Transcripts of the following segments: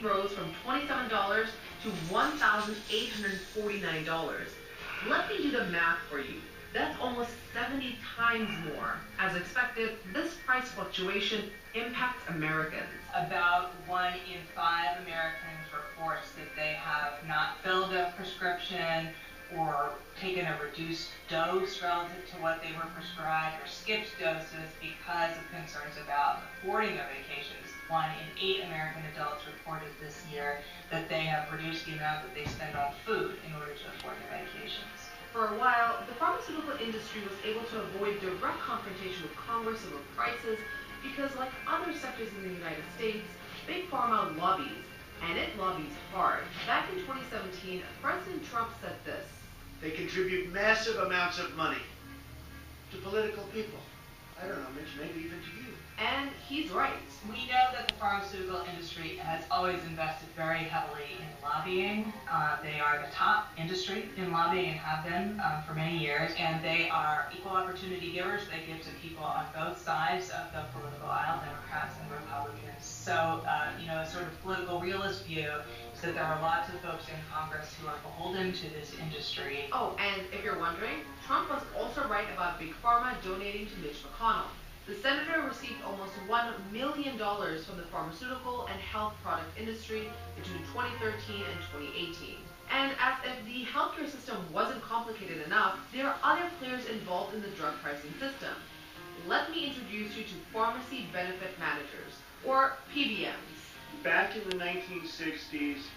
rose from $27 to $1,849. Let me do the math for you. That's almost 70 times more. As expected, this price fluctuation impacts Americans. About 1 in 5 Americans reports that they have not filled a prescription or taken a reduced dose relative to what they were prescribed or skipped doses because of concerns about affording their medications. 1 in 8 American adults reported this year that they have reduced the amount that they spend on food in order to afford their medications. For a while, the pharmaceutical industry was able to avoid direct confrontation with Congress over prices because, like other sectors in the United States, Big Pharma lobbies, and it lobbies hard. Back in 2017, President Trump said this: "They contribute massive amounts of money to political people. I don't know, Mitch, maybe even to you." And he's right. We know that the pharmaceutical industry has always invested very heavily in lobbying. They are the top industry in lobbying and have been for many years, and they are equal opportunity givers. They give to people on both sides of the political aisle, Democrats and Republicans. So, a sort of political realist view is that there are lots of folks in Congress who are beholden to this industry. Oh, and if you're wondering, Trump was also right about Big Pharma donating to Mitch McConnell. The senator received almost $1 million from the pharmaceutical and health product industry between 2013 and 2018. And as if the healthcare system wasn't complicated enough, there are other players involved in the drug pricing system. Let me introduce you to pharmacy benefit managers, or PBMs. Back in the 1960s,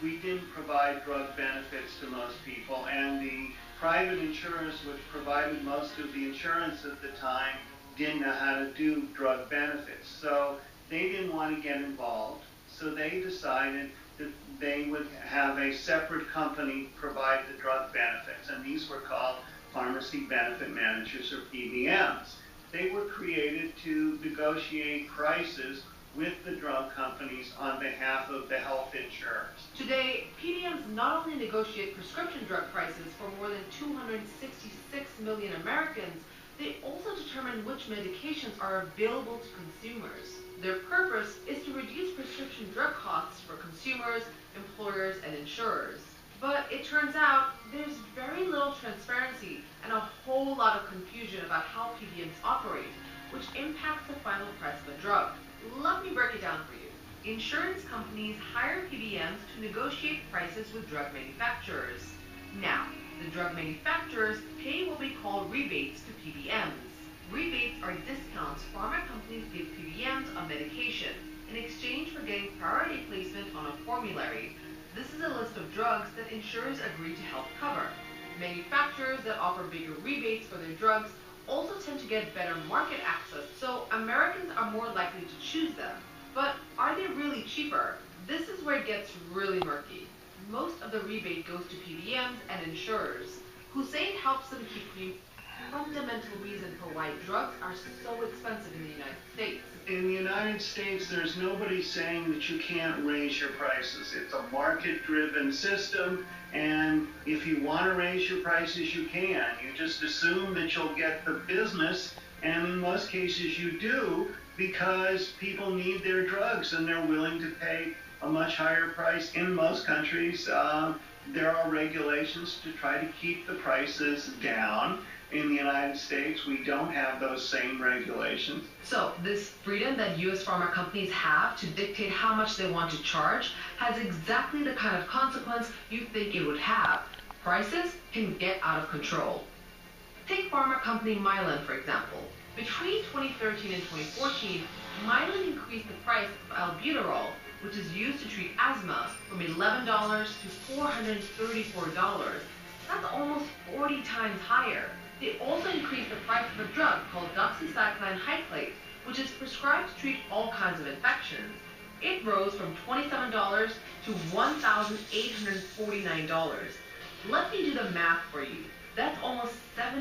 we didn't provide drug benefits to most people, and the private insurers, which provided most of the insurance at the time, didn't know how to do drug benefits. So they didn't want to get involved. So they decided that they would have a separate company provide the drug benefits, and these were called pharmacy benefit managers, or PBMs. They were created to negotiate prices with the drug companies on behalf of the health insurers. Today, PBMs not only negotiate prescription drug prices for more than 266 million Americans, they also determine which medications are available to consumers. Their purpose is to reduce prescription drug costs for consumers, employers, and insurers. But it turns out there's very little transparency and a whole lot of confusion about how PBMs operate, which impacts the final price of a drug. Let me break it down for you. Insurance companies hire PBMs to negotiate prices with drug manufacturers. Now, the drug manufacturers pay what we call rebates to PBMs. Rebates are discounts pharma companies give PBMs on medication in exchange for getting priority placement on a formulary. This is a list of drugs that insurers agree to help cover. Manufacturers that offer bigger rebates for their drugs also tend to get better market access, so Americans are more likely to choose them. But are they really cheaper? This is where it gets really murky. Most of the rebate goes to PBMs and insurers, who say it helps them keep the fundamental reason for why drugs are so expensive in the United States. In the United States, there's nobody saying that you can't raise your prices. It's a market-driven system, and if you want to raise your prices, you can. You just assume that you'll get the business, and in most cases you do, because people need their drugs and they're willing to pay a much higher price. In most countries, there are regulations to try to keep the prices down. In the United States, we don't have those same regulations. So this freedom that U.S. pharma companies have to dictate how much they want to charge has exactly the kind of consequence you think it would have. Prices can get out of control. Take pharma company Mylan, for example. Between 2013 and 2014, Mylan increased the price of albuterol, which is used to treat asthma, from $11 to $434. That's almost 40 times higher. They also increased the price of a drug called doxycycline hyclate, which is prescribed to treat all kinds of infections. It rose from $27 to $1,849. Let me do the math for you. That's almost 70